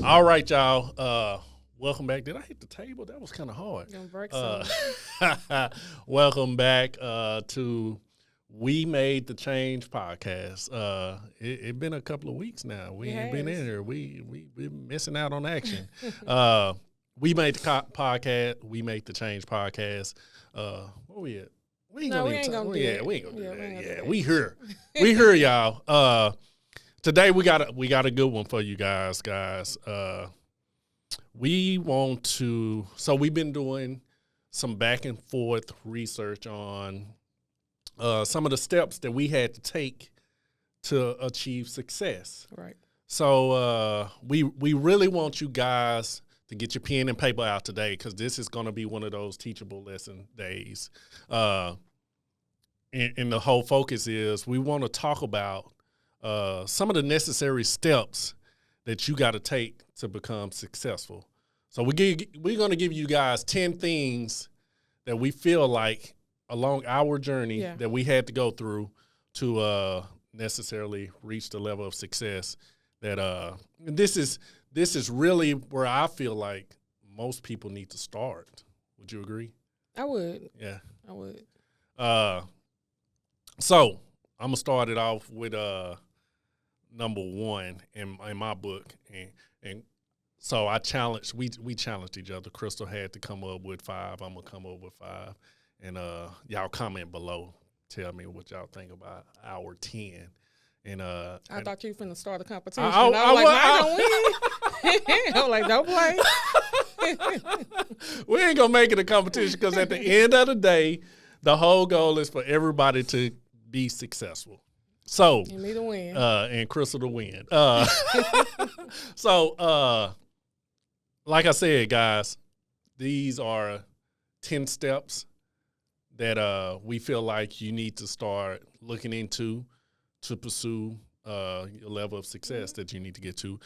All right, y'all. Welcome back. Did I hit the table? That was kind of hard. Gonna break some. Welcome back to We Made the Change podcast. It been a couple of weeks now. We ain't been in here. We been missing out on action. We made the podcast. We Made the Change podcast. Where we at? We ain't gonna do that. We ain't gonna do that. Yeah, we here. We here, y'all. Today we got a good one for you guys. We want to. So we've been doing some back and forth research on some of the steps that we had to take to achieve success. Right. So we really want you guys to get your pen and paper out today, because this is going to be one of those teachable lesson days. And the whole focus is we want to talk about some of the necessary steps that you got to take to become successful. So we're going to give you guys 10 things that we feel like along our journey that we had to go through to necessarily reach the level of success that this is really where I feel like most people need to start. Would you agree? I would. Yeah. I would. So I'm gonna start it off with number one in my book, and so I challenged. We challenged each other. Crystal had to come up with 5. I'm gonna come up with 5, and y'all comment below. Tell me what y'all think about our 10. And I thought you were finna start a competition. I was like, don't play. We ain't gonna make it a competition, because at the end of the day, the whole goal is for everybody to be successful. So and me to win. And Crystal to win. So like I said, guys, these are 10 steps that we feel like you need to start looking into to pursue your level of success that you need to get to.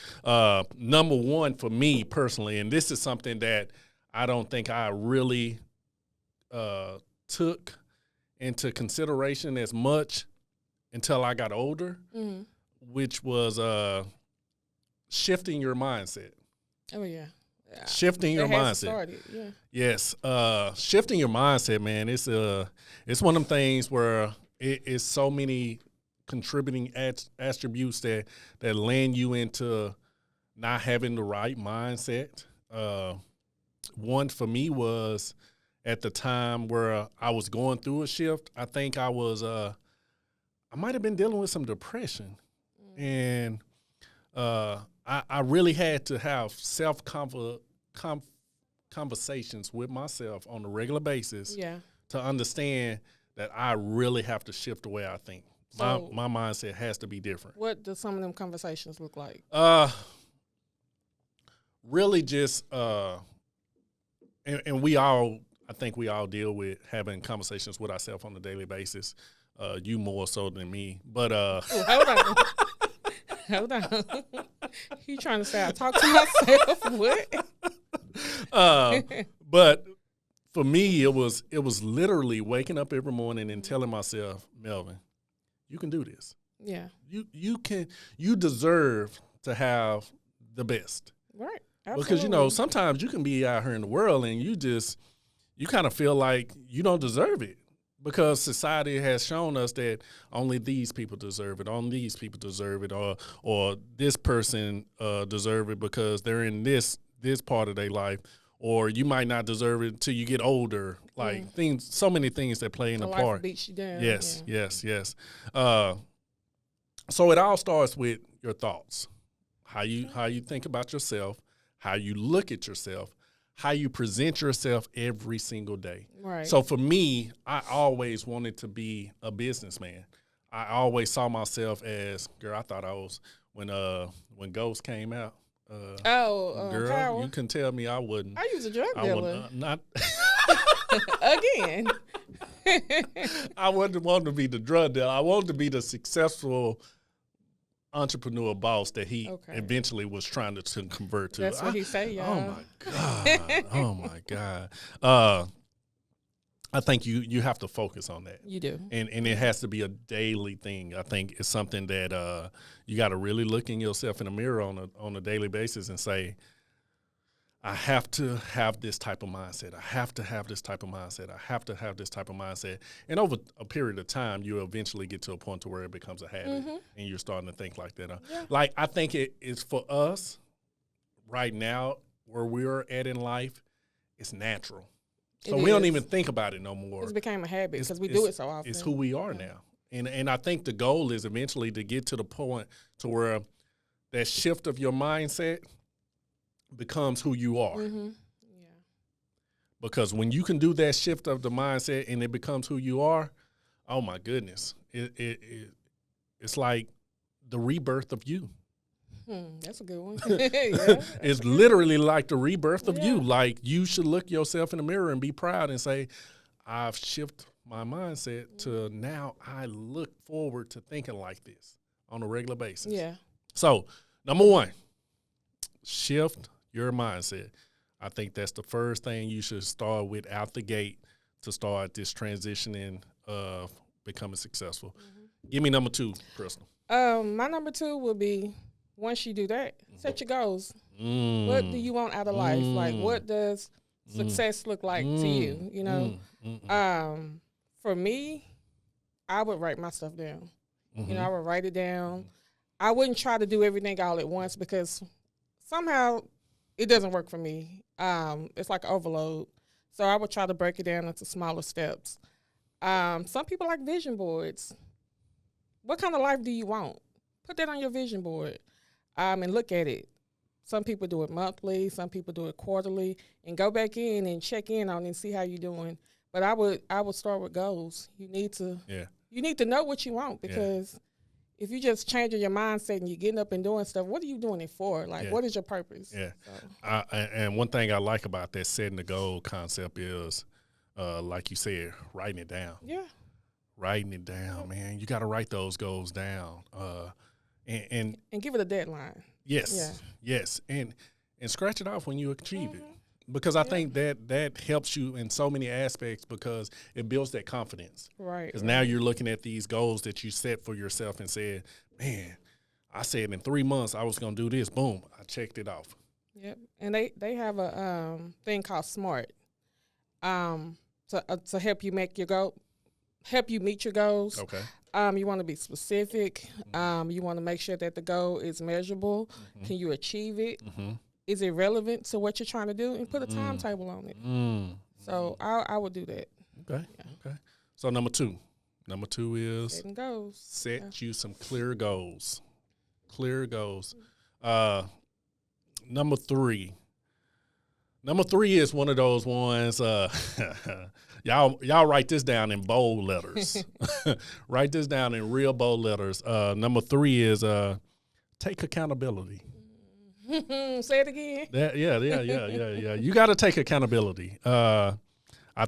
Number one for me personally, and this is something that I don't think I really took into consideration as much until I got older, which was shifting your mindset. Oh, yeah. Shifting your mindset. Started, yeah. Yes. Shifting your mindset, man, it's one of them things where it's so many contributing attributes that land you into not having the right mindset. One for me was at the time where I was going through a shift. I think I was I might have been dealing with some depression, and I really had to have conversations with myself on a regular basis to understand that I really have to shift the way I think. So, my mindset has to be different. What do some of them conversations look like? Really just, and we all, I think we all deal with having conversations with ourselves on a daily basis. You more so than me, but hold on. Hold on. You trying to say I talk to myself? What? But for me, it was literally waking up every morning and telling myself, Melvin, you can do this. Yeah. You deserve to have the best. Right. Absolutely. Because, sometimes you can be out here in the world and you kind of feel like you don't deserve it, because society has shown us that only these people deserve it, only these people deserve it, or this person deserve it because they're in this part of their life, or you might not deserve it until you get older. Like so many things that play in a part. Life beats you down. Yes. So it all starts with your thoughts, how you think about yourself, how you look at yourself, how you present yourself every single day. Right. So for me, I always wanted to be a businessman. I always saw myself as, girl, I thought I was, when Ghost came out. Girl, Power. You can tell me I wouldn't. I was a drug dealer. Not again. I wouldn't want to be the drug dealer. I wanted to be the successful entrepreneur boss that he eventually was trying to convert to. That's what he say, y'all. Oh my God. I I think you have to focus on that. You do. And it has to be a daily thing. I think it's something that you got to really look in yourself in the mirror on a daily basis and say, I have to have this type of mindset. I have to have this type of mindset. I have to have this type of mindset. And over a period of time, you eventually get to a point to where it becomes a habit and you're starting to think like that. Yeah. Like, I think it is for us right now where we're at in life, it's natural. So we don't even think about it no more. It's became a habit because we do it so often. It's who we are now. And I think the goal is eventually to get to the point to where that shift of your mindset becomes who you are. Mm-hmm. Yeah. Because when you can do that shift of the mindset and it becomes who you are, oh my goodness, it's like the rebirth of you. That's a good one. It's literally like the rebirth of you. Like, you should look yourself in the mirror and be proud and say, I've shifted my mindset to now I look forward to thinking like this on a regular basis. Yeah. So, number one, shift your mindset. I think that's the first thing you should start with out the gate to start this transitioning of becoming successful. Give me number two, Crystal. My number two would be, once you do that, set your goals. What do you want out of life? Like, what does success look like to you? You know, for me, I would write my stuff down. You know, I would write it down. I wouldn't try to do everything all at once because somehow it doesn't work for me. It's like overload. So I would try to break it down into smaller steps. Some people like vision boards. What kind of life do you want? Put that on your vision board. And look at it. Some people do it monthly, some people do it quarterly, and go back in and check in on it and see how you're doing. But I would start with goals. You need to know what you want, because if you just changing your mindset and you're getting up and doing stuff, what are you doing it for? Like, what is your purpose? Yeah. So. And one thing I like about that setting the goal concept is, like you said, writing it down. Yeah. Writing it down, man. You got to write those goals down. And give it a deadline. Yes, yes, and scratch it off when you achieve it, because I think that helps you in so many aspects, because it builds that confidence. Right. Because now you're looking at these goals that you set for yourself and said, man, I said in 3 months I was going to do this. Boom, I checked it off. Yep, and they have a thing called SMART, to help you meet your goals. Okay. You want to be specific. You want to make sure that the goal is measurable. Can you achieve it? Is it relevant to what you're trying to do? And put a timetable on it. So I would do that. Okay. Okay. So number two is setting goals. Set you some clear goals. Clear goals. Number three is one of those ones. Y'all write this down in bold letters. Write this down in real bold letters. Number 3 is take accountability. Say it again. Yeah. You got to take accountability. I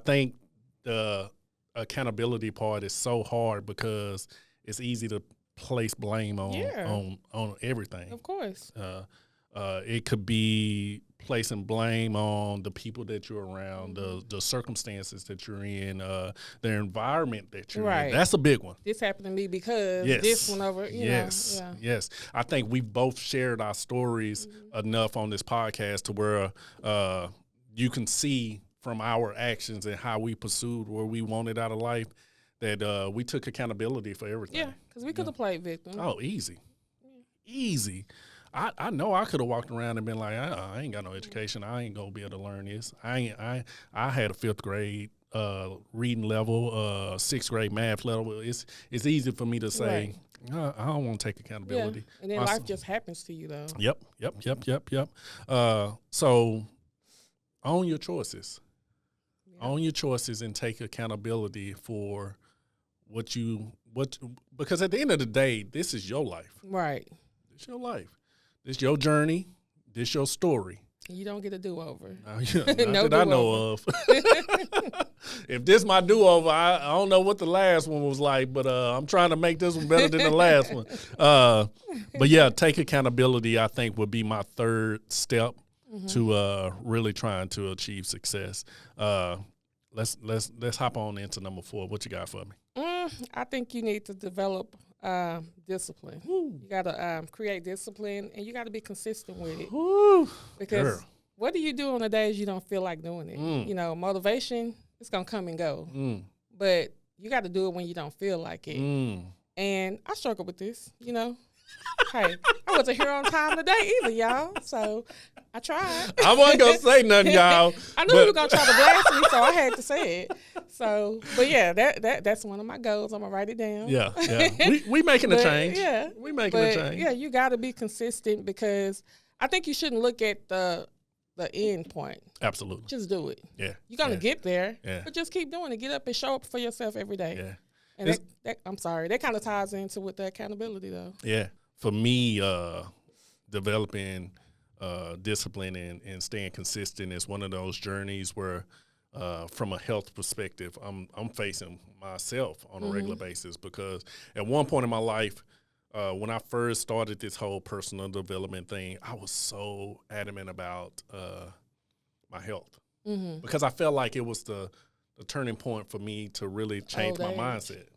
think the accountability part is so hard because it's easy to place blame on everything. Of course. It could be placing blame on the people that you're around, the circumstances that you're in, the environment that you're in. That's a big one. This happened to me because this went over. Yes. I think we both shared our stories enough on this podcast to where you can see from our actions and how we pursued where we wanted out of life that we took accountability for everything. Yeah, because we could have played victim. Oh, easy. Easy. I know I could have walked around and been like, I ain't got no education. I ain't gonna be able to learn this. I had a 5th grade reading level, 6th grade math level. It's easy for me to say, I don't want to take accountability. Yeah. And then life just happens to you, though. Yep. So own your choices. Yeah. Own your choices and take accountability for because at the end of the day, this is your life. Right. It's your life. This your journey. This your story. You don't get a do-over. Not that I know of. If this my do-over, I don't know what the last one was like, but I'm trying to make this one better than the last one. But yeah, take accountability, I think, would be my 3rd step to really trying to achieve success. let's hop on into number 4. What you got for me? I think you need to develop discipline. You got to create discipline, and you got to be consistent with it. Because what do you do on the days you don't feel like doing it? You know, motivation, it's going to come and go. But you got to do it when you don't feel like it. And I struggle with this, you know. Hey, I wasn't here on time today either, y'all. So I tried. I wasn't going to say nothing, y'all. I knew you were going to try to blast me, so I had to say it. So, but yeah, that's one of my goals. I'm going to write it down. Yeah. We making a change. Yeah. We making a change. Yeah, you got to be consistent, because I think you shouldn't look at the end point. Absolutely. Just do it. Yeah. You're going to get there, Yeah. but just keep doing it. Get up and show up for yourself every day. Yeah. And that kind of ties into with the accountability, though. Yeah. For me, developing discipline and staying consistent is one of those journeys where, from a health perspective, I'm facing myself on a regular basis, because at one point in my life, when I first started this whole personal development thing, I was so adamant about my health, because I felt like it was the turning point for me to really change my mindset.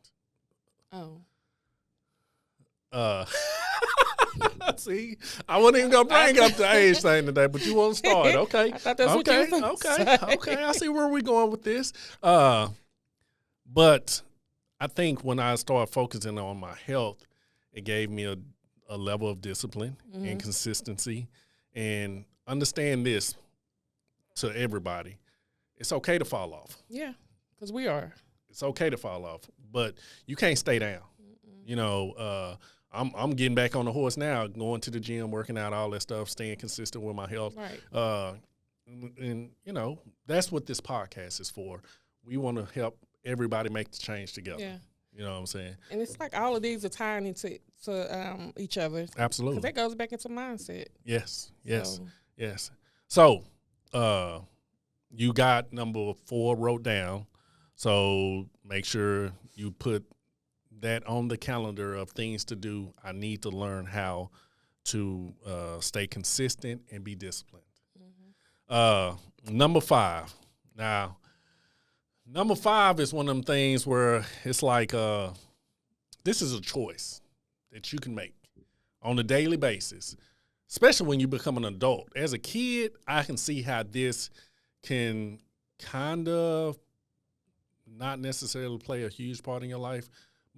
See, I wasn't even gonna bring up the age thing today, but you want to start, okay? I thought that's what you were gonna say. Okay. I see where we're going with this. But I think when I started focusing on my health, it gave me a level of discipline and consistency. And understand this, to everybody, it's okay to fall off. Yeah, because we are. It's okay to fall off, but you can't stay down. You know, I'm getting back on the horse now, going to the gym, working out, all that stuff, staying consistent with my health. Right. And you know, that's what this podcast is for. We want to help everybody make the change together. Yeah. You know what I'm saying? And it's like all of these are tying into each other. Absolutely. Because that goes back into mindset. Yes. So, you got number 4 wrote down. So make sure you put that on the calendar of things to do. I need to learn how to stay consistent and be disciplined. Number 5. Now, number 5 is one of them things where it's like this is a choice that you can make on a daily basis, especially when you become an adult. As a kid, I can see how this can kind of not necessarily play a huge part in your life,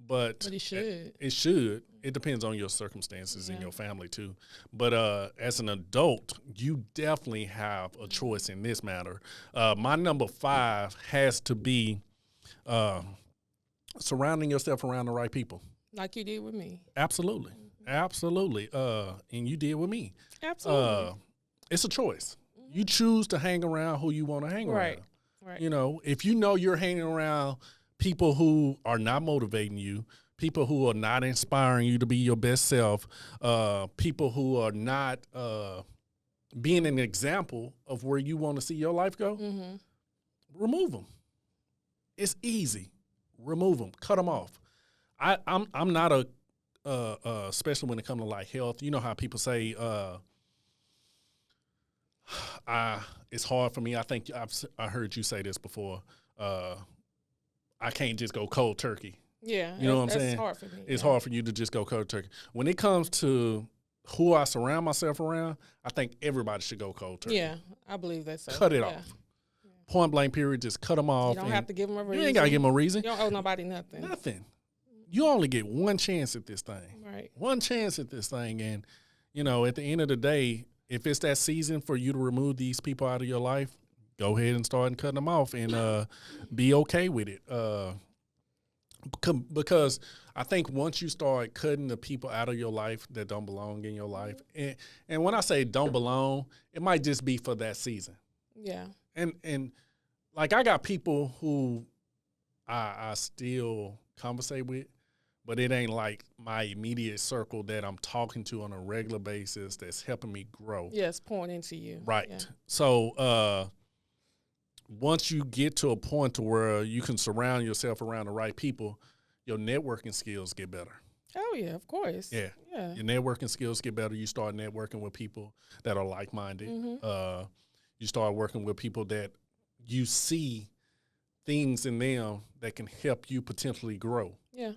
but it should. It should. It depends on your circumstances and your family too. But as an adult, you definitely have a choice in this matter. My number 5 has to be surrounding yourself around the right people. Like you did with me. Absolutely. Absolutely. And you did with me. Absolutely. It's a choice. You choose to hang around who you want to hang around. Right. You know, if you know you're hanging around people who are not motivating you, people who are not inspiring you to be your best self, people who are not being an example of where you want to see your life go, remove them. It's easy. Remove them. Cut them off. I'm not especially when it comes to like health. You know how people say, it's hard for me. I think I heard you say this before. I can't just go cold turkey. Yeah. You know what I'm saying? It's hard for me. It's hard for you to just go cold turkey. When it comes to who I surround myself around, I think everybody should go cold turkey. Yeah, I believe that's so. Cut it off. Yeah. Point blank period, just cut them off. You don't have to give them a reason. You ain't got to give them a reason. You don't owe nobody nothing. Nothing. You only get one chance at this thing. Right. One chance at this thing. And, you know, at the end of the day, if it's that season for you to remove these people out of your life, go ahead and start cutting them off and be okay with it. Because I think once you start cutting the people out of your life that don't belong in your life, and when I say don't belong, it might just be for that season. Yeah. And like I got people who I still conversate with, but it ain't like my immediate circle that I'm talking to on a regular basis that's helping me grow. Yes, pouring into you. Right. Yeah. So once you get to a point to where you can surround yourself around the right people, your networking skills get better. Oh, yeah, of course. Yeah. Your networking skills get better. You start networking with people that are like-minded. You start working with people that you see things in them that can help you potentially grow. Yeah.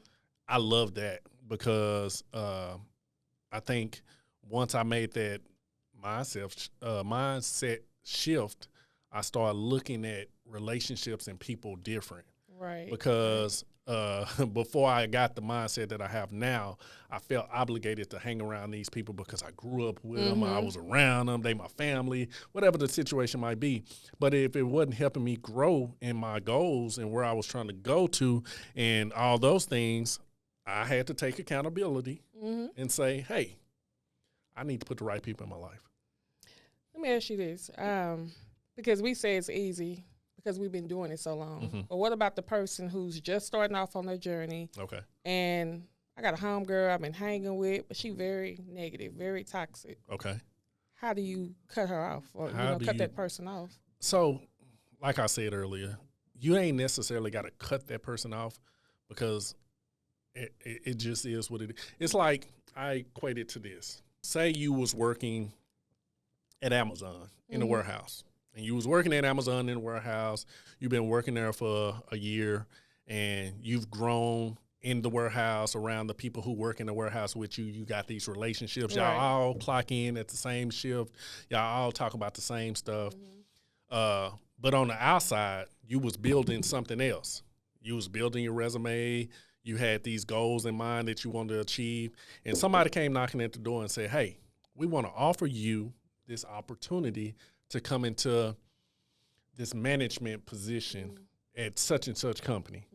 I love that because I think once I made that mindset shift, I started looking at relationships and people different. Right. Because before I got the mindset that I have now, I felt obligated to hang around these people because I grew up with them, I was around them, they my family, whatever the situation might be. But if it wasn't helping me grow in my goals and where I was trying to go to and all those things, I had to take accountability and say, hey, I need to put the right people in my life. Let me ask you this, because we say it's easy because we've been doing it so long. But what about the person who's just starting off on their journey? Okay. And I got a homegirl I've been hanging with, but she very negative, very toxic. Okay. How do you cut her off or cut that person off? So, like I said earlier, you ain't necessarily got to cut that person off because it just is what it is. It's like I equate it to this. Say you was working at Amazon in the warehouse. And you was working at Amazon in the warehouse. You've been working there for a year, and you've grown in the warehouse around the people who work in the warehouse with you. You got these relationships. Y'all all clock in at the same shift. Y'all all talk about the same stuff. But on the outside, you was building something else. You was building your resume. You had these goals in mind that you wanted to achieve. And somebody came knocking at the door and said, hey, we want to offer you this opportunity to come into this management position at such and such company.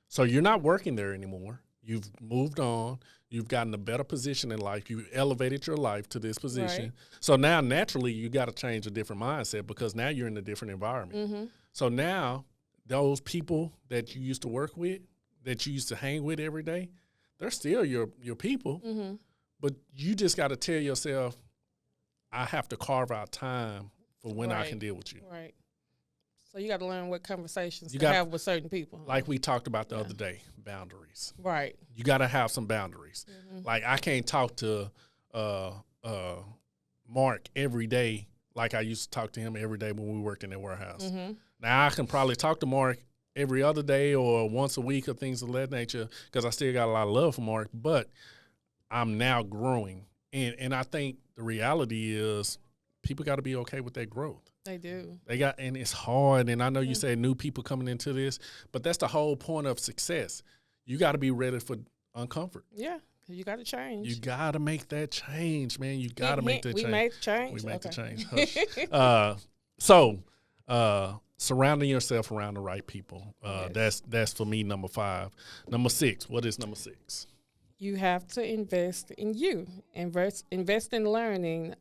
So you're not working there anymore. You've moved on. You've gotten a better position in life. You elevated your life to this position. Right. So now naturally you got to change a different mindset because now you're in a different environment. So now those people that you used to work with, that you used to hang with every day, they're still your people. But you just got to tell yourself, I have to carve out time for when I can deal with you. Right. So you got to learn what conversations to have with certain people. Like we talked about the other day, boundaries. Right. You got to have some boundaries. Like I can't talk to Mark every day like I used to talk to him every day when we worked in that warehouse. Now I can probably talk to Mark every other day or once a week or things of that nature because I still got a lot of love for Mark, but I'm now growing. And I think the reality is people got to be okay with that growth. They do. And it's hard. And I know you say new people coming into this, but that's the whole point of success. You got to be ready for uncomfort. Yeah, you got to change. You got to make that change, man. You got to make that change. We made the change. We made the change. So surrounding yourself around the right people. That's for me number 5. Number 6. What is number 6? You have to invest in you. Invest in learning.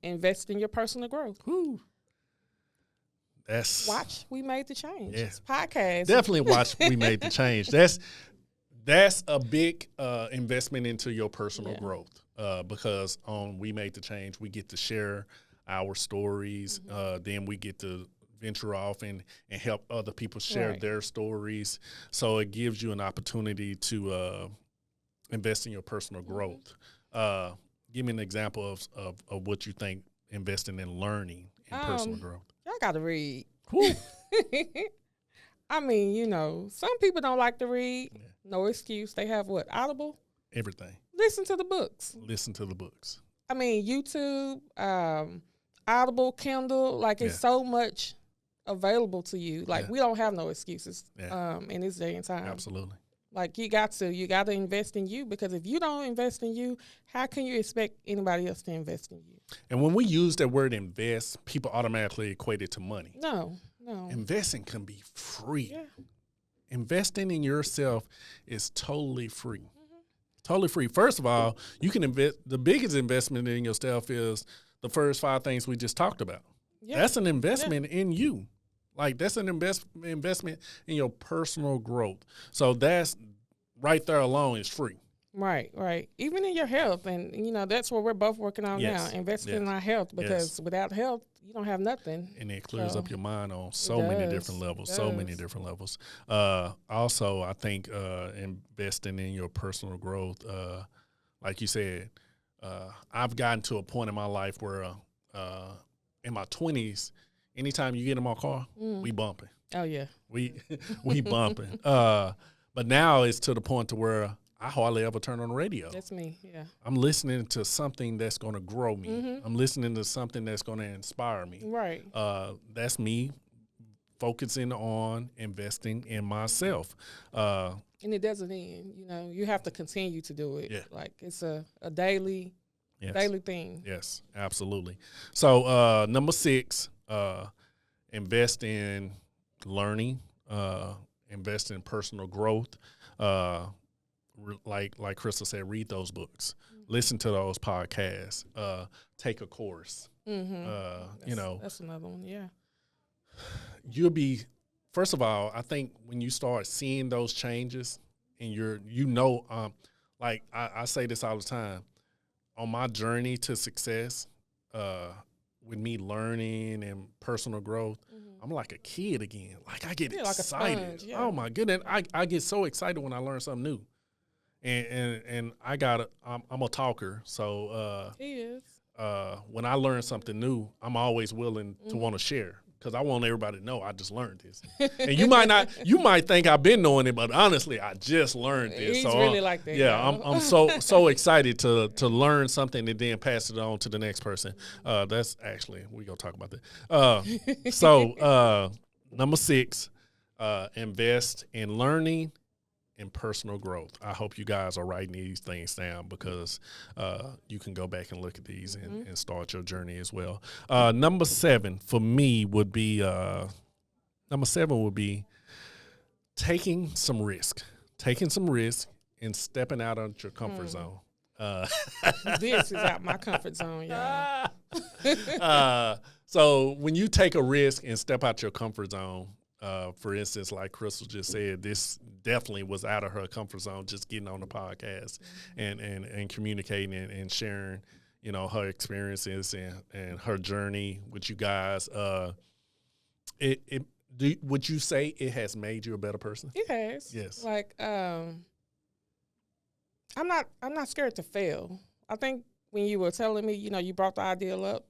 Invest in your personal growth. Whew. Watch We Made the Change. Yeah. It's podcast. Definitely watch We Made the Change. That's a big investment into your personal growth because on We Made the Change, we get to share our stories. Then we get to venture off and help other people share their stories. So it gives you an opportunity to invest in your personal growth. Give me an example of what you think investing in learning and personal growth. Y'all got to read. I mean, some people don't like to read. Yeah. No excuse. They have what? Audible? Everything. Listen to the books. I mean, YouTube, Audible, Kindle, it's so much available to you. We don't have no excuses in this day and time. Absolutely. You got to invest in you because if you don't invest in you, how can you expect anybody else to invest in you? And when we use that word invest, people automatically equate it to money. No. Investing can be free. Yeah. Investing in yourself is totally free. Totally free. First of all, you can invest. The biggest investment in yourself is the first 5 things we just talked about. Yeah. That's an investment in you. That's an investment in your personal growth. So that's right there alone is free. Right. Even in your health. And, that's what we're both working on now, investing in our health because without health, you don't have nothing. And it clears up your mind on so many different levels. Also, I think investing in your personal growth, like you said, I've gotten to a point in my life where in my 20s, anytime you get in my car, we bumping. Oh yeah. We bumping. But now it's to the point to where I hardly ever turn on the radio. That's me. Yeah. I'm listening to something that's going to grow me. Mm-hmm. I'm listening to something that's going to inspire me. Right. That's me focusing on investing in myself. And it doesn't end. You know, you have to continue to do it. Yeah. Like it's a daily thing. Yes, absolutely. So number 6, invest in learning, invest in personal growth. Like Crystal said, read those books, listen to those podcasts, take a course. Mm-hmm. That's another one. Yeah. You'll be, first of all, I think when you start seeing those changes and like I say this all the time, on my journey to success, with me learning and personal growth, I'm like a kid again. Like I get excited. Like a sponge, yeah. Oh my goodness. I get so excited when I learn something new. And I'm a talker. So he is. when I learn something new, I'm always willing to want to share. Because I want everybody to know I just learned this. And you might think I've been knowing it, but honestly, I just learned this. He's really like that. Yeah, I'm so excited to learn something and then pass it on to the next person. That's actually, we're going to talk about that. So number 6, invest in learning and personal growth. I hope you guys are writing these things down because you can go back and look at these and start your journey as well. Number 7 for me would be taking some risk and stepping out of your comfort zone. This is out my comfort zone, y'all. So when you take a risk and step out your comfort zone, for instance, like Crystal just said, this definitely was out of her comfort zone, just getting on the podcast and communicating and sharing, her experiences and her journey with you guys. Would you say it has made you a better person? It has. Yes. Like, I'm not scared to fail. I think when you were telling me, you brought the ideal up,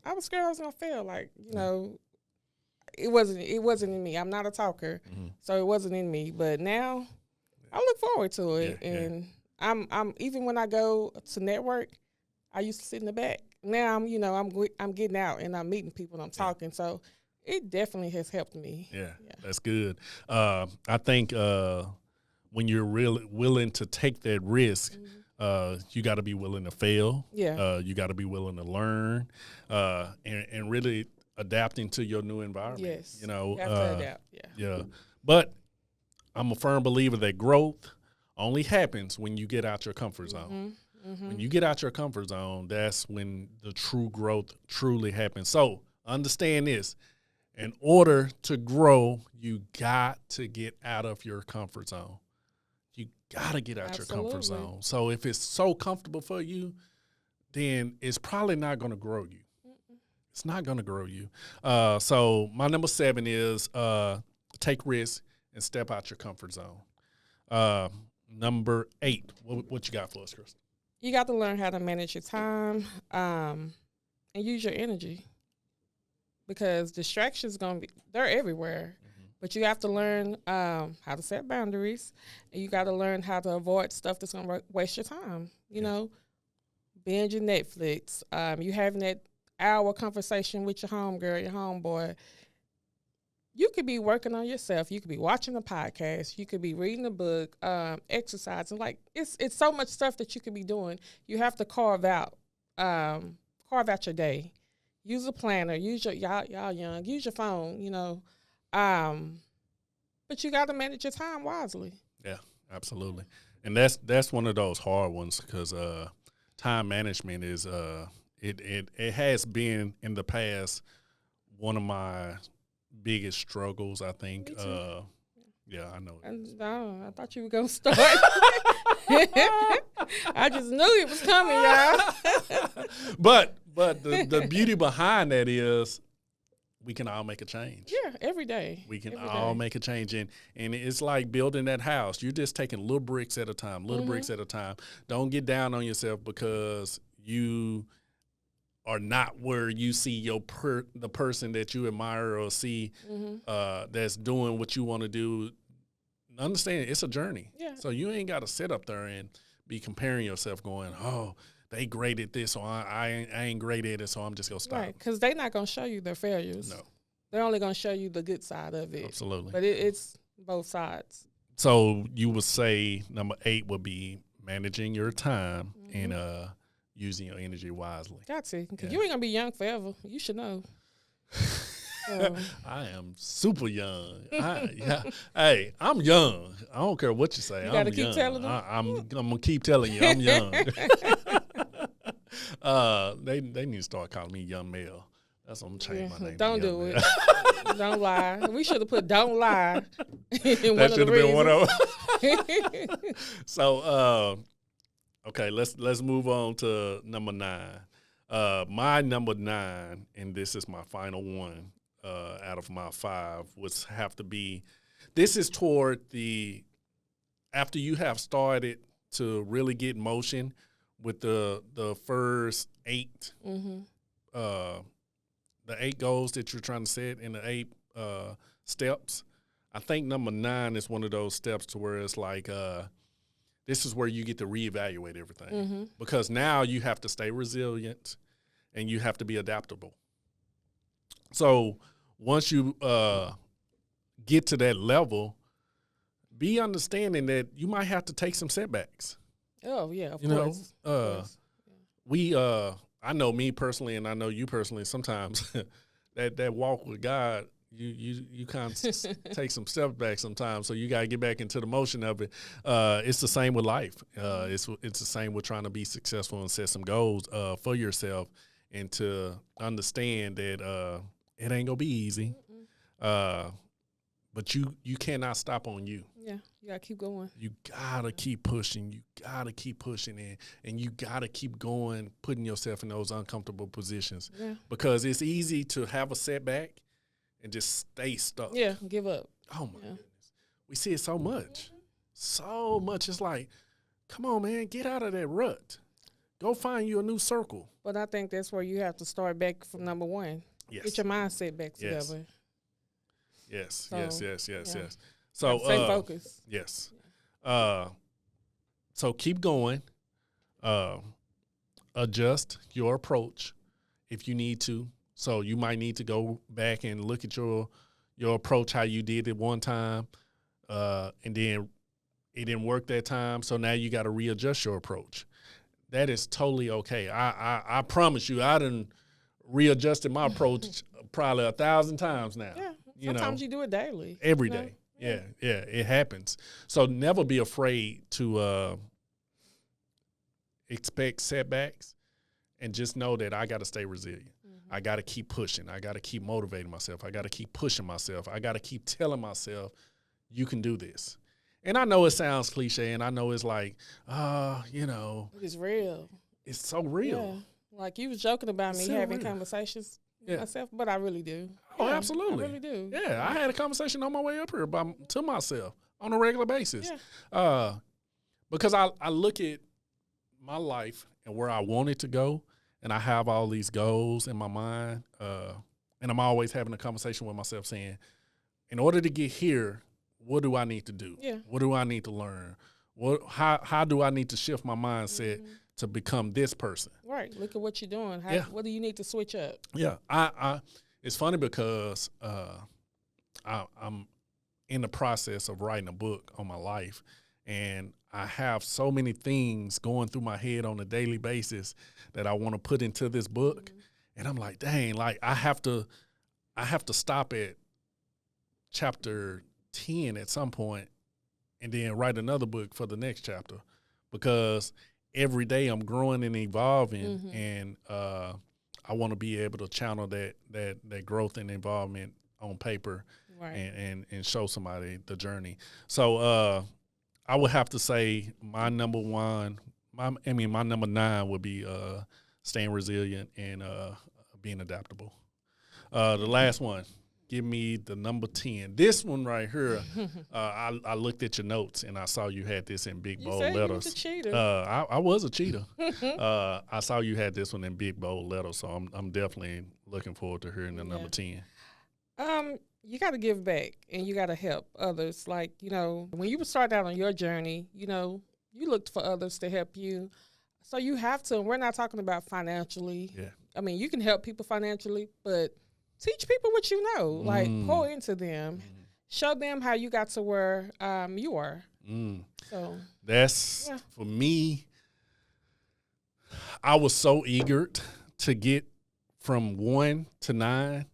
I was scared I was gonna fail. Like, it wasn't in me. I'm not a talker, so it wasn't in me. But now, I look forward to it, and I'm even when I go to network, I used to sit in the back. Now I'm getting out and I'm meeting people and I'm talking. So it definitely has helped me. Yeah. That's good. I think when you're really willing to take that risk, you got to be willing to fail. Yeah. You got to be willing to learn, and really adapting to your new environment. Yes. You have to adapt. Yeah. But I'm a firm believer that growth only happens when you get out your comfort zone. When you get out your comfort zone, that's when the true growth truly happens. So understand this. In order to grow, you got to get out of your comfort zone. You got to get out your comfort zone. So if it's so comfortable for you, then it's probably not going to grow you. It's not going to grow you. So my number 7 is take risks and step out your comfort zone. Number 8, what you got for us, Chris? You got to learn how to manage your time and use your energy, because distractions they're everywhere. But you have to learn how to set boundaries, and you got to learn how to avoid stuff that's going to waste your time. Binging Netflix, you having that hour conversation with your homegirl, your homeboy. You could be working on yourself. You could be watching a podcast. You could be reading a book, exercising. Like it's so much stuff that you could be doing. You have to carve out your day. Use a planner. Use y'all young. Use your phone. But you got to manage your time wisely. Yeah, absolutely. And that's one of those hard ones because time management is it has been in the past one of my biggest struggles, I think. Yeah, I know. I thought you were gonna start. I just knew it was coming, y'all. But the beauty behind that is we can all make a change. Yeah, every day. We can all make a change. And it's like building that house. You're just taking little bricks at a time, bricks at a time. Don't get down on yourself because you are not where you see the person that you admire or see that's doing what you want to do. Understand it's a journey. Yeah. So you ain't got to sit up there and be comparing yourself going, oh, they great at this, so I ain't great at it, so I'm just going to stop. Right, because they're not going to show you their failures. No. They're only going to show you the good side of it. Absolutely. But it's both sides. So you would say number 8 would be managing your time and using your energy wisely. Got to, because you ain't going to be young forever. You should know. I am super young. Hey, I'm young. I don't care what you say. You gotta keep telling them. I'm gonna keep telling you I'm young. They need to start calling me Young Male. That's what I'm changing my name. Don't do it. Don't lie. We should have put "Don't lie." That should have been one of them. So, okay, let's move on to number 9. My number 9, and this is my final one out of my 5, would have to be. This is toward after you have started to really get motion with the first 8, the 8 goals that you're trying to set in the 8 steps. I think number 9 is one of those steps to where it's like this is where you get to reevaluate everything because now you have to stay resilient and you have to be adaptable. So once you get to that level, be understanding that you might have to take some setbacks. Oh yeah, of course. I know me personally, and I know you personally. Sometimes that walk with God, you kind of take some steps back sometimes. So you got to get back into the motion of it. It's the same with life. It's the same with trying to be successful and set some goals for yourself, and to understand that it ain't gonna be easy. But you cannot stop on you. Yeah, you gotta keep going. You gotta keep pushing. You gotta keep pushing and you gotta keep going, putting yourself in those uncomfortable positions. Yeah. Because it's easy to have a setback and just stay stuck. Yeah, give up. Oh my goodness, we see it so much, so much. It's like, come on, man, get out of that rut. Go find you a new circle. But I think that's where you have to start back from number 1. Yes. Get your mindset back together. Yes, yes. So stay focused. Yes. So keep going. Adjust your approach if you need to. So you might need to go back and look at your approach, how you did it one time, and then it didn't work that time. So now you got to readjust your approach. That is totally okay. I promise you, I done readjusted my approach probably 1,000 times now. Yeah. Sometimes you do it daily. Every day. Yeah, it happens. So never be afraid to expect setbacks, and just know that I got to stay resilient. I got to keep pushing. I got to keep motivating myself. I got to keep pushing myself. I got to keep telling myself, you can do this. And I know it sounds cliche, and I know it's like, It's real. It's so real. Yeah. Like you was joking about me having conversations myself, but I really do. Oh, absolutely. I really do. Yeah, I had a conversation on my way up here to myself on a regular basis. Yeah. Because I look at my life and where I want it to go, and I have all these goals in my mind, and I'm always having a conversation with myself saying, in order to get here, what do I need to do? Yeah. What do I need to learn? How do I need to shift my mindset to become this person? Right. Look at what you're doing. What do you need to switch up? Yeah. It's funny because I'm in the process of writing a book on my life, and I have so many things going through my head on a daily basis that I want to put into this book. And I'm like, dang, like I have to stop at chapter 10 at some point and then write another book for the next chapter, because every day I'm growing and evolving, and I want to be able to channel that growth and involvement on paper, and show somebody the journey. So I would have to say my number 9 would be staying resilient and being adaptable. The last one, give me the number 10. This one right here, I looked at your notes and I saw you had this in big bold letters. You was a cheater. I was a cheater. I saw you had this one in big bold letters, so I'm definitely looking forward to hearing the number 10. You got to give back and you got to help others. Like, when you start out on your journey, you looked for others to help you. So you have to, and we're not talking about financially. Yeah. I mean, you can help people financially, but teach people what you know. Like, pour into them. Show them how you got to where you are. So that's, for me, I was so eager to get from 1 to 9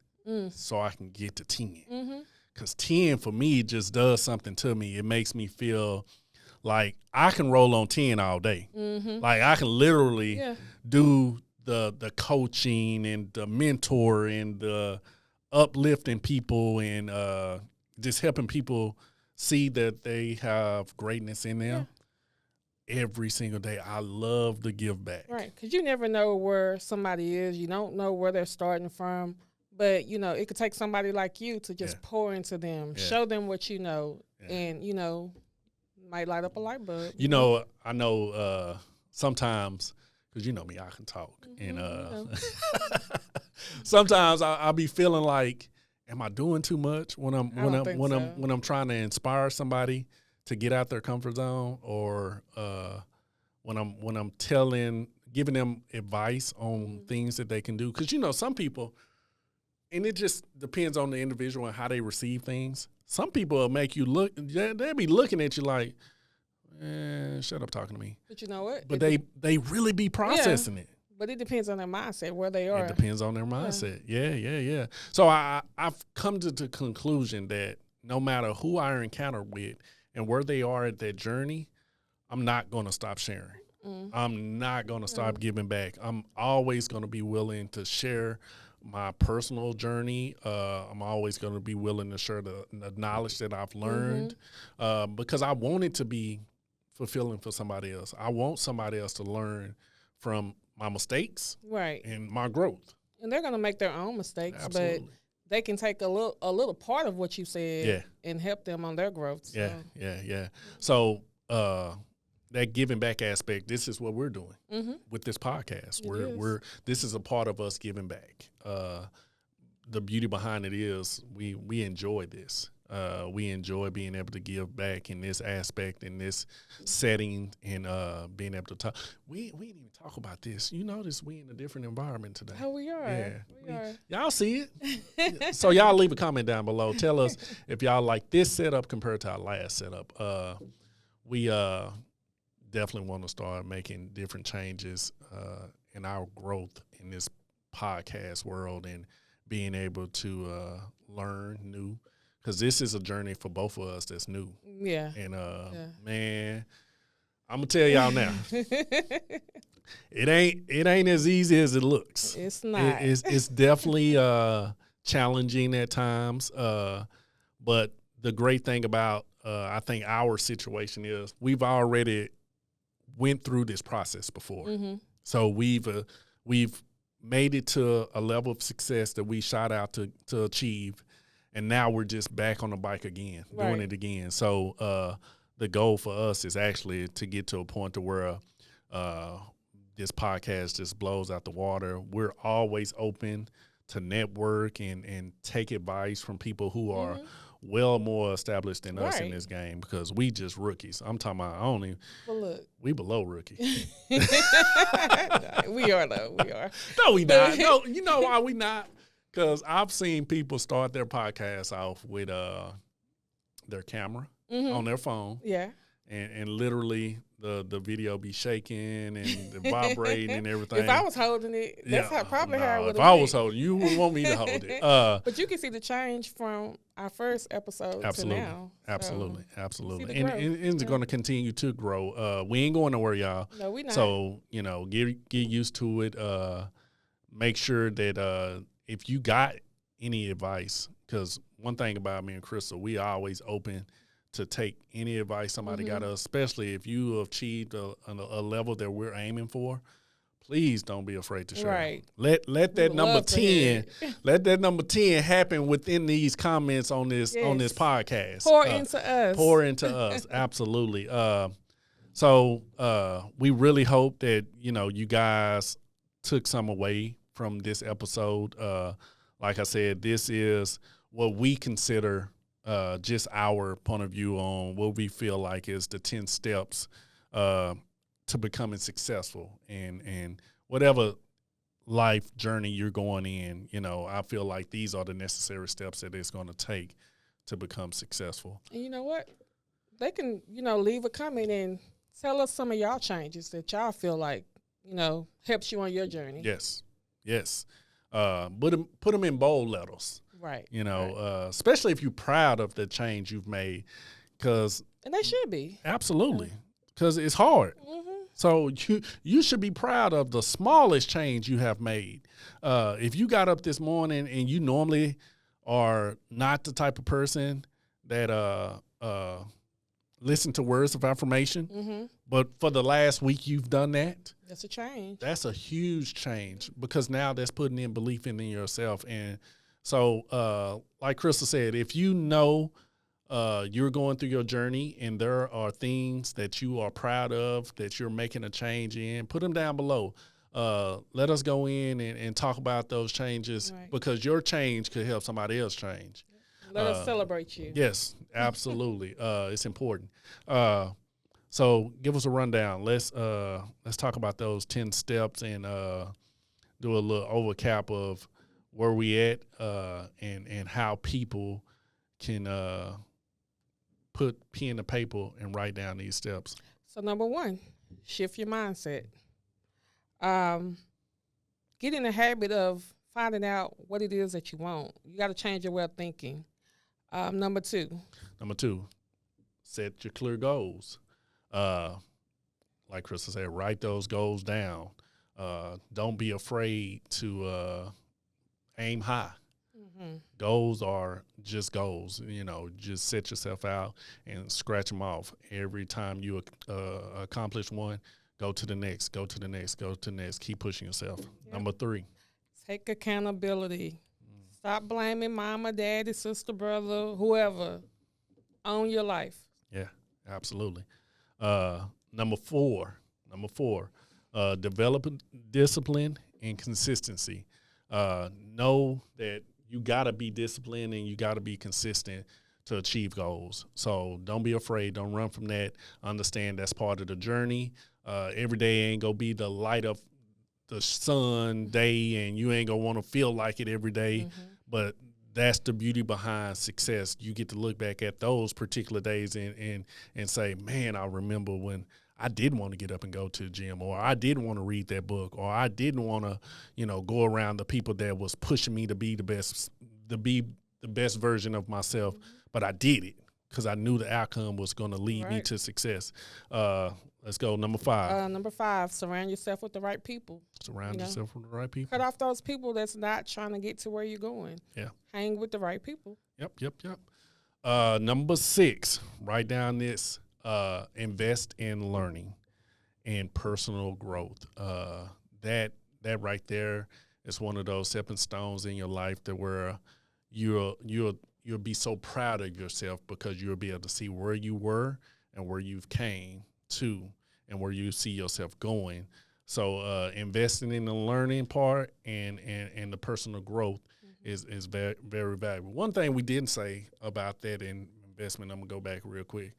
so I can get to 10. Because 10 for me just does something to me. It makes me feel like I can roll on 10 all day. Like I can literally do the coaching and the mentor and the uplifting people and just helping people see that they have greatness in them every single day. I love to give back. Right, because you never know where somebody is. You don't know where they're starting from. But, it could take somebody like you to just pour into them, show them what you know, and, might light up a light bulb. I know sometimes, because you know me, I can talk. And sometimes I'll be feeling like, am I doing too much when I'm trying to inspire somebody to get out their comfort zone, or when I'm giving them advice on things that they can do? Because some people, and it just depends on the individual and how they receive things. Some people will make you look, they'll be looking at you like, shut up talking to me. But you know what? But they really be processing it. But it depends on their mindset, where they are. It depends on their mindset. Yeah. So I've come to the conclusion that no matter who I encounter with and where they are at that journey, I'm not going to stop sharing. I'm not going to stop giving back. I'm always going to be willing to share my personal journey. I'm always going to be willing to share the knowledge that I've learned because I want it to be fulfilling for somebody else. I want somebody else to learn from my mistakes and my growth. And they're going to make their own mistakes, but they can take a little part of what you said and help them on their growth. So. Yeah. So that giving back aspect, this is what we're doing with this podcast. This is a part of us giving back. The beauty behind it is we enjoy this. We enjoy being able to give back in this aspect, in this setting, and being able to talk. We didn't even talk about this. You notice we in a different environment today. Oh, we are. Yeah, we are. Y'all see it. So y'all leave a comment down below. Tell us if y'all like this setup compared to our last setup. We definitely want to start making different changes in our growth in this podcast world and being able to learn new. Because this is a journey for both of us that's new. Yeah. And, man, I'm going to tell y'all now, it ain't as easy as it looks. It's not. It's definitely challenging at times. But the great thing about, I think, our situation is we've already went through this process before. So we've made it to a level of success that we shot out to achieve. And now we're just back on the bike again, doing it again. So the goal for us is actually to get to a point to where this podcast just blows out the water. We're always open to network and take advice from people who are well more established than us in this game, because we just rookies. I'm talking about we below rookie. We are though. We are. No, we not. No, you know why we not? Because I've seen people start their podcast off with their camera on their phone. Yeah. And literally the video be shaking and vibrating and everything. If I was holding it, that's probably how I would have. If I was holding, you would want me to hold it. But you can see the change from our first episode to now. Absolutely. And it's going to continue to grow. We ain't going nowhere, y'all. No, we not. So, get used to it. Make sure that if you got any advice, because one thing about me and Crystal, we are always open to take any advice somebody got us, especially if you have achieved a level that we're aiming for. please don't be afraid to share. Right. Let that number 10, let that number 10 happen within these comments on this podcast. Pour into us. Pour into us. Absolutely. So we really hope that, you guys took some away from this episode. Like I said, this is what we consider just our point of view on what we feel like is the 10 steps to becoming successful, and whatever life journey you're going in, I feel like these are the necessary steps that it's going to take to become successful. And you know what? They can, leave a comment and tell us some of y'all changes that y'all feel like, helps you on your journey. Yes. Put them in bold letters. Right. Especially if you're proud of the change you've made, and they should be. Absolutely, because it's hard. Mm-hmm. So you should be proud of the smallest change you have made. If you got up this morning and you normally are not the type of person that listen to words of affirmation, mm-hmm. but for the last week you've done that. That's a change. That's a huge change, because now that's putting in belief in yourself. And so, like Crystal said, if you know you're going through your journey and there are things that you are proud of, that you're making a change in, put them down below. Let us go in and talk about those changes, right, because your change could help somebody else change. Let us celebrate you. Yes, absolutely. It's important. So give us a rundown. Let's talk about those 10 steps and do a little overcap of where we at and how people can put pen to paper and write down these steps. So number 1, shift your mindset. Get in the habit of finding out what it is that you want. You got to change your way of thinking. Number 2, set your clear goals. Like Crystal said, write those goals down. Don't be afraid to aim high. Mm-hmm. Goals are just goals. Just set yourself out and scratch them off. Every time you accomplish one, go to the next, go to the next, go to the next. Keep pushing yourself. Yep. Number 3. Take accountability. Stop blaming mama, daddy, sister, brother, whoever on your life. Yeah, absolutely. Number 4, develop discipline and consistency. Know that you got to be disciplined and you got to be consistent to achieve goals. So don't be afraid. Don't run from that. Understand that's part of the journey. Every day ain't going to be the light of the sun day, and you ain't going to want to feel like it every day. Mm-hmm. But that's the beauty behind success. You get to look back at those particular days and say, man, I remember when I didn't want to get up and go to the gym, or I didn't want to read that book, or I didn't want to, go around the people that was pushing me to be the best version of myself. Mm-hmm. But I did it because I knew the outcome was going to lead me to success. Let's go. Number 5. Number 5, surround yourself with the right people. Surround yourself with the right people. Cut off those people that's not trying to get to where you're going. Yeah. Hang with the right people. Yep. Number 6, write down this. Invest in learning and personal growth. That right there is one of those stepping stones in your life that where you'll be so proud of yourself, because you'll be able to see where you were and where you've came to and where you see yourself going. So investing in the learning part and the personal growth mm-hmm. is very, very valuable. One thing we didn't say about that in investment, I'm going to go back real quick.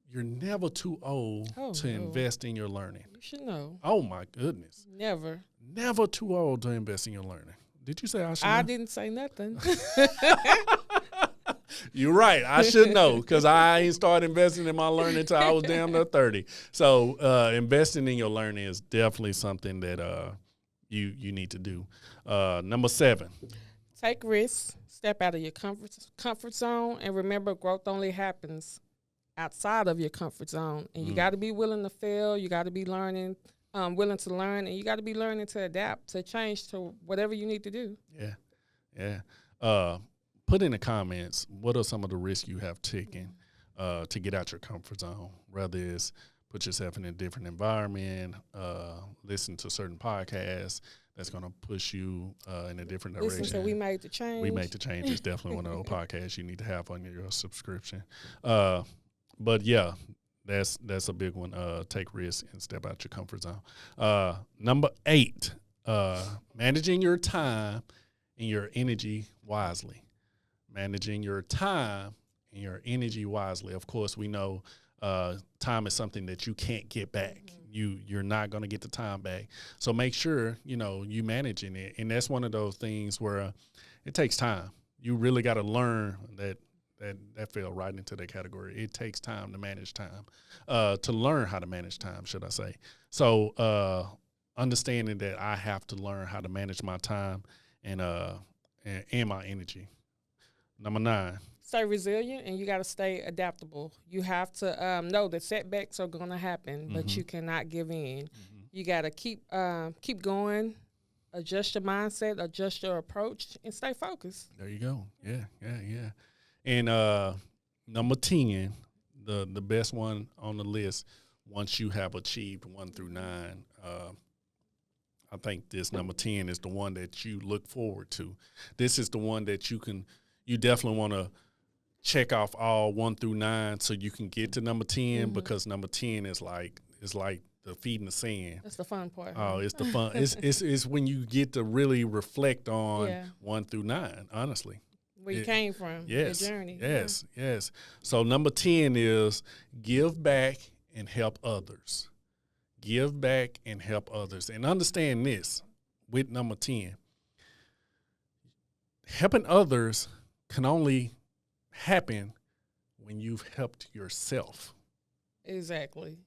You're never too old to invest in your learning. You should know. Oh, my goodness. Never. Never too old to invest in your learning. Did you say I should know? I didn't say nothing. You're right. I should know, because I ain't started investing in my learning until I was damn near 30. So investing in your learning is definitely something that you need to do. Number 7. Take risks. Step out of your comfort zone. And remember, growth only happens outside of your comfort zone. And you got to be willing to fail. You got to be willing to learn. And you got to be learning to adapt, to change to whatever you need to do. Yeah. Put in the comments, what are some of the risks you have taken to get out your comfort zone, whether it's put yourself in a different environment, listen to certain podcasts that's going to push you in a different direction. Listen to We Made the Change. We Made the Change is definitely one of those podcasts you need to have on your subscription. But yeah, that's a big one. Take risks and step out your comfort zone. Number 8, managing your time and your energy wisely. Managing your time and your energy wisely. Of course, we know time is something that you can't get back. You're not going to get the time back. So make sure, you managing it. And that's one of those things where it takes time. You really got to learn that fell right into that category. It takes time to manage time, to learn how to manage time, should I say. So understanding that I have to learn how to manage my time and my energy. Number 9. Stay resilient, and you got to stay adaptable. You have to know that setbacks are going to happen, but you cannot give in. You got to keep going, adjust your mindset, adjust your approach, and stay focused. There you go. Yeah. And number 10, the best one on the list, once you have achieved 1 through 9, I think this number 10 is the one that you look forward to. This is the one that you definitely want to check off all 1 through 9 so you can get to number 10, because number 10 is like the feeding the sand. That's the fun part. Oh, it's the fun. it's when you get to really reflect on 1 through 9, honestly. Where you came from, your journey. Yes. So number 10 is give back and help others. Give back and help others. And understand this with number 10. Helping others can only happen when you've helped yourself. Exactly.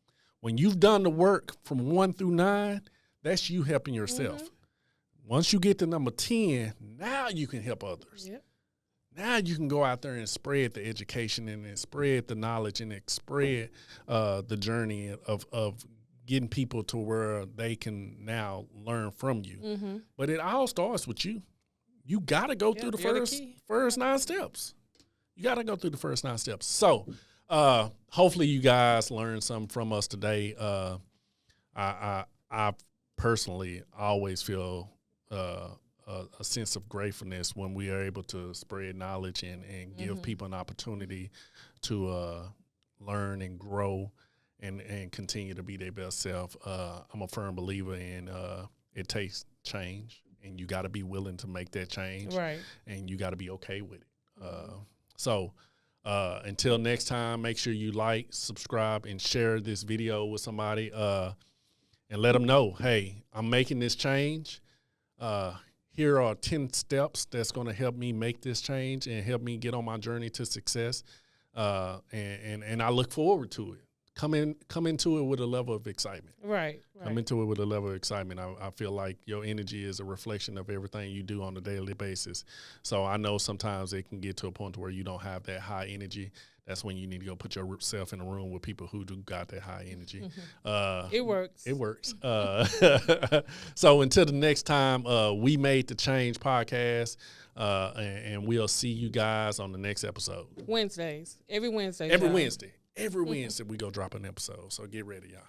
When you've done the work from 1 through 9, that's you helping yourself. Once you get to number 10, now you can help others. Yep. Now you can go out there and spread the education and spread the knowledge and spread the journey of getting people to where they can now learn from you. But it all starts with you. You got to go through the first 9 steps. You got to go through the first 9 steps. So hopefully you guys learned something from us today. I personally always feel a sense of gratefulness when we are able to spread knowledge and give people an opportunity to learn and grow and continue to be their best self. I'm a firm believer in it takes change, and you got to be willing to make that change. Right. And you got to be okay with it. So until next time, make sure you like, subscribe, and share this video with somebody and let them know, hey, I'm making this change. Here are 10 steps that's going to help me make this change and help me get on my journey to success. And I look forward to it. Come into it with a level of excitement. Right. Come into it with a level of excitement. I feel like your energy is a reflection of everything you do on a daily basis. So I know sometimes it can get to a point where you don't have that high energy. That's when you need to go put yourself in a room with people who do got that high energy. It works. It works. So until the next time, We Made the Change podcast, and we'll see you guys on the next episode. Wednesdays. Every Wednesday. Every Wednesday we go drop an episode. So get ready, y'all.